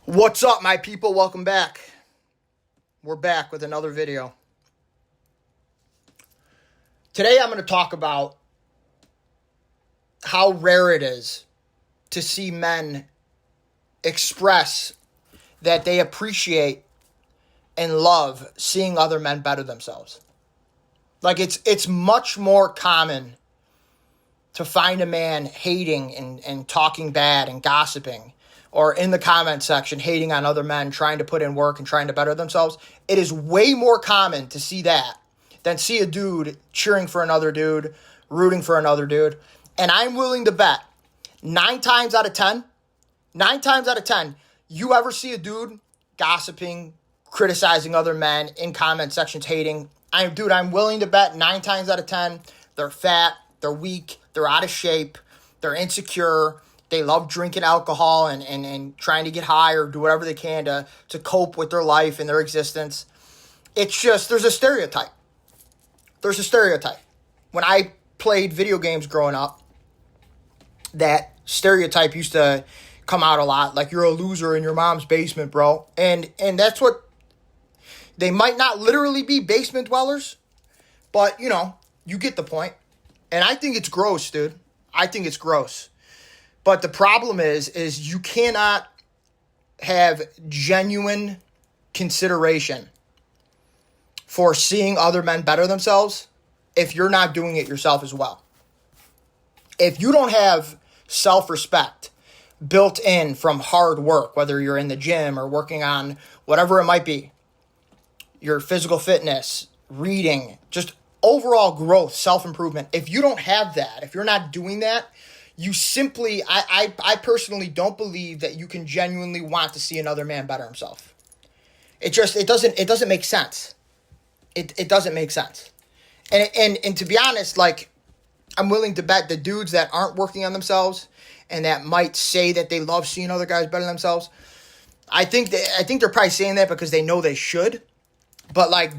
What's up, my people? Welcome back. We're back with another video. Today I'm going to talk about how rare it is to see men express that they appreciate and love seeing other men better themselves. Like it's much more common to find a man hating and talking bad and gossiping, or in the comment section hating on other men trying to put in work and trying to better themselves. It is way more common to see that than see a dude cheering for another dude, rooting for another dude. And I'm willing to bet 9 times out of 10, you ever see a dude gossiping, criticizing other men in comment sections, hating. I'm willing to bet 9 times out of 10, they're fat, they're weak, they're out of shape, they're insecure, they love drinking alcohol and trying to get high or do whatever they can to cope with their life and their existence. It's just, there's a stereotype. When I played video games growing up, that stereotype used to come out a lot, like you're a loser in your mom's basement, bro. And that's what, they might not literally be basement dwellers, but you get the point. And I think it's gross, dude. I think it's gross. But the problem is you cannot have genuine consideration for seeing other men better themselves if you're not doing it yourself as well. If you don't have self-respect built in from hard work, whether you're in the gym or working on whatever it might be, your physical fitness, reading, just overall growth, self-improvement, if you don't have that, if you're not doing that, you simply, I personally don't believe that you can genuinely want to see another man better himself. It doesn't make sense. It doesn't make sense. And to be honest, like, I'm willing to bet the dudes that aren't working on themselves and that might say that they love seeing other guys better than themselves, I think they're probably saying that because they know they should, but like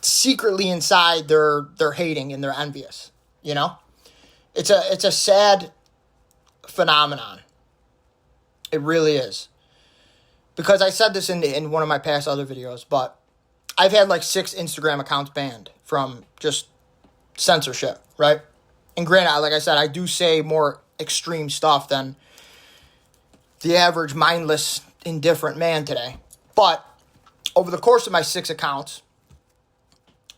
secretly inside they're hating and they're envious. It's a sad phenomenon. It really is. Because I said this in one of my past other videos, but I've had like 6 Instagram accounts banned from just censorship, right? And granted, like I said, I do say more extreme stuff than the average mindless, indifferent man today. But over the course of my 6 accounts,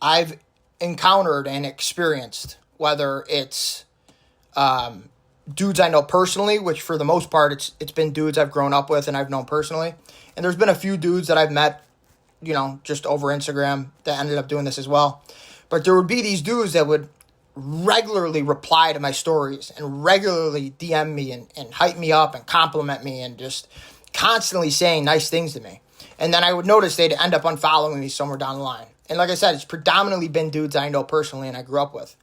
I've encountered and experienced, whether it's dudes I know personally, which for the most part it's been dudes I've grown up with and I've known personally. And there's been a few dudes that I've met, just over Instagram that ended up doing this as well. But there would be these dudes that would regularly reply to my stories and regularly DM me and hype me up and compliment me and just constantly saying nice things to me. And then I would notice they'd end up unfollowing me somewhere down the line. And like I said, it's predominantly been dudes I know personally and I grew up with.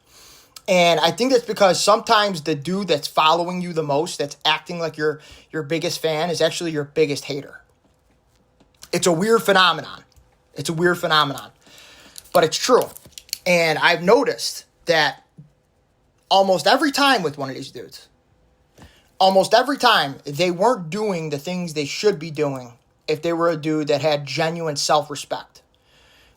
And I think that's because sometimes the dude that's following you the most, that's acting like your biggest fan, is actually your biggest hater. It's a weird phenomenon. But it's true. And I've noticed that almost every time with one of these dudes, almost every time they weren't doing the things they should be doing if they were a dude that had genuine self-respect.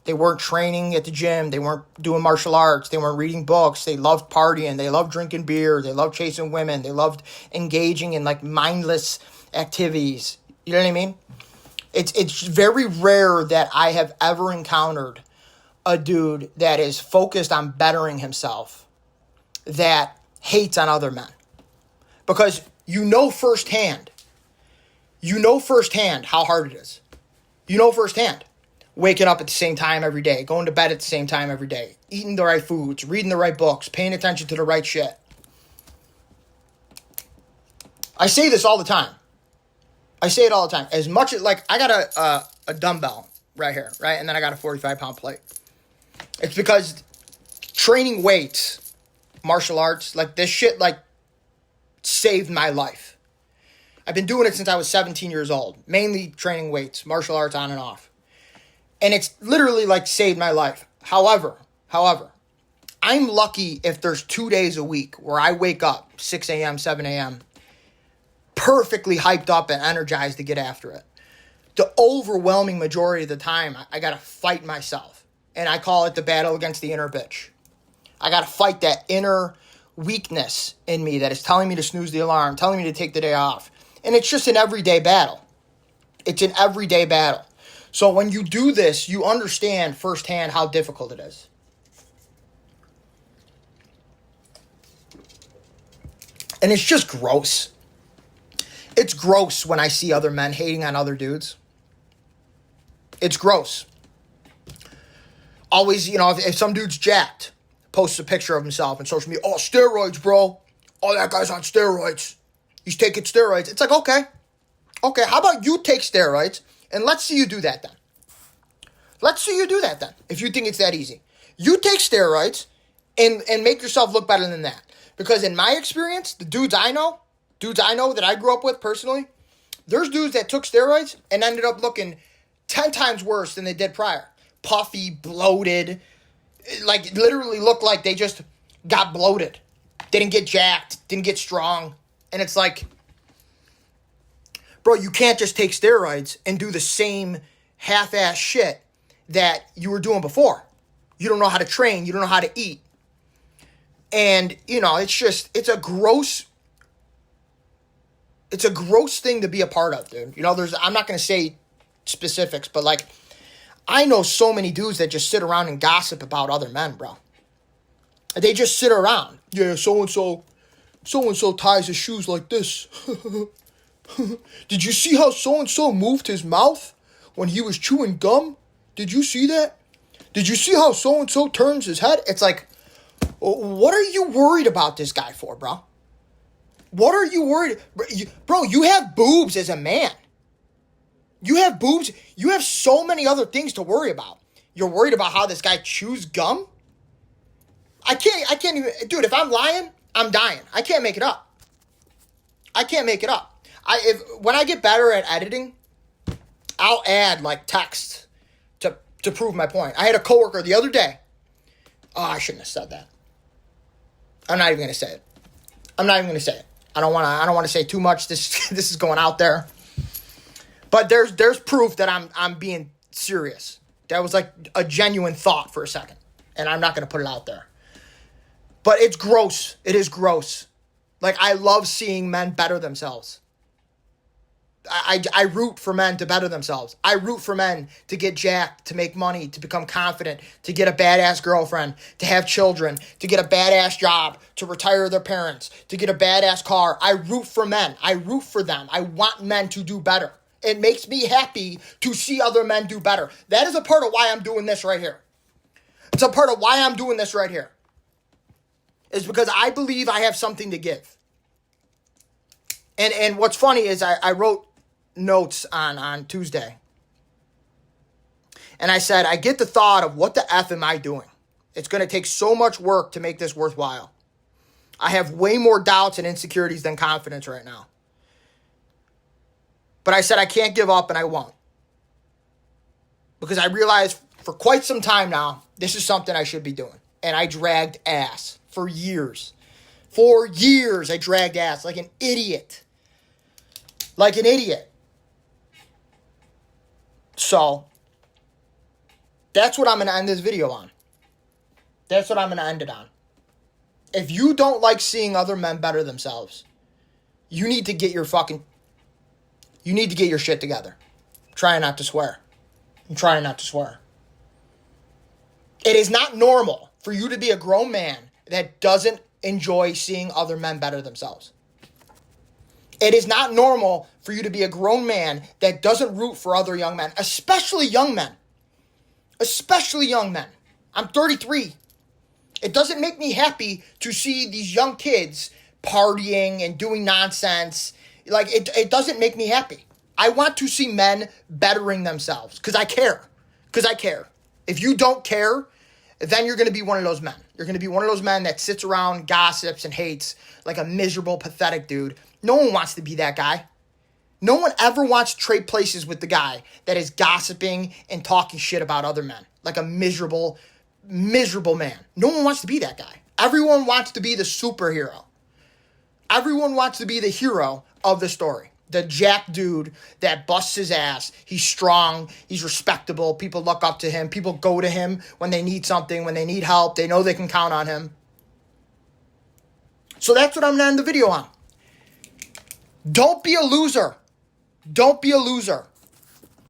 They weren't training at the gym. They weren't doing martial arts. They weren't reading books. They loved partying. They loved drinking beer. They loved chasing women. They loved engaging in like mindless activities. You know what I mean? It's very rare that I have ever encountered a dude that is focused on bettering himself that hates on other men. Because you know firsthand how hard it is. You know firsthand. Waking up at the same time every day, going to bed at the same time every day, eating the right foods, reading the right books, paying attention to the right shit. I say this all the time. As much as, like, I got a dumbbell right here, right? And then I got a 45-pound plate. It's because training weights, martial arts, like this shit, like, saved my life. I've been doing it since I was 17 years old. Mainly training weights, martial arts on and off. And it's literally like saved my life. However, I'm lucky if there's 2 days a week where I wake up 6 a.m., 7 a.m., perfectly hyped up and energized to get after it. the overwhelming majority of the time, I got to fight myself. And I call it the battle against the inner bitch. I got to fight that inner weakness in me that is telling me to snooze the alarm, telling me to take the day off. And it's just an everyday battle. It's an everyday battle. So when you do this, you understand firsthand how difficult it is. And it's just gross. It's gross when I see other men hating on other dudes. It's gross. Always, if some dude's jacked, posts a picture of himself on social media. Oh, steroids, bro. Oh, that guy's on steroids. He's taking steroids. It's like, okay. Okay, how about you take steroids and let's see you do that then. Let's see you do that then, if you think it's that easy. You take steroids and make yourself look better than that. Because in my experience, the dudes I know that I grew up with personally, there's dudes that took steroids and ended up looking 10 times worse than they did prior. Puffy, bloated, like literally looked like they just got bloated. Didn't get jacked, didn't get strong. And it's like, bro, you can't just take steroids and do the same half-ass shit that you were doing before. You don't know how to train. You don't know how to eat. And, it's a gross thing to be a part of, dude. I'm not going to say specifics, but like, I know so many dudes that just sit around and gossip about other men, bro. They just sit around. Yeah, so-and-so ties his shoes like this. Did you see how so-and-so moved his mouth when he was chewing gum? Did you see that? Did you see how so-and-so turns his head? It's like, what are you worried about this guy for, bro? What are you worried? Bro, you have boobs as a man. You have boobs. You have so many other things to worry about. You're worried about how this guy chews gum? I can't even, dude, if I'm lying, I'm dying. I can't make it up. When I get better at editing, I'll add like text to prove my point. I had a coworker the other day. Oh, I shouldn't have said that. I'm not even going to say it. I don't want to say too much. This is going out there. But there's proof that I'm being serious. That was like a genuine thought for a second. And I'm not going to put it out there. But it's gross. It is gross. Like, I love seeing men better themselves. I root for men to better themselves. I root for men to get jacked, to make money, to become confident, to get a badass girlfriend, to have children, to get a badass job, to retire their parents, to get a badass car. I root for men. I root for them. I want men to do better. It makes me happy to see other men do better. That is a part of why I'm doing this right here. It's a part of why I'm doing this right here. It's because I believe I have something to give. And what's funny is I wrote notes on Tuesday. And I said, I get the thought of what the F am I doing? It's going to take so much work to make this worthwhile. I have way more doubts and insecurities than confidence right now. But I said I can't give up and I won't. Because I realized for quite some time now, this is something I should be doing. And I dragged ass for years. For years, I dragged ass like an idiot. Like an idiot. So, that's what I'm going to end this video on. That's what I'm going to end it on. If you don't like seeing other men better themselves, you need to get your shit together. I'm trying not to swear. It is not normal for you to be a grown man that doesn't enjoy seeing other men better themselves. It is not normal for you to be a grown man that doesn't root for other young men, especially young men. I'm 33. It doesn't make me happy to see these young kids partying and doing nonsense. Like, it doesn't make me happy. I want to see men bettering themselves because I care. If you don't care, then you're going to be one of those men. You're going to be one of those men that sits around, gossips, and hates like a miserable, pathetic dude. No one wants to be that guy. No one ever wants to trade places with the guy that is gossiping and talking shit about other men. Like a miserable, miserable man. No one wants to be that guy. Everyone wants to be the superhero. Everyone wants to be the hero of the story. The jack dude that busts his ass. He's strong. He's respectable. People look up to him. People go to him when they need something, when they need help. They know they can count on him. So that's what I'm going to end the video on. Don't be a loser. Don't be a loser.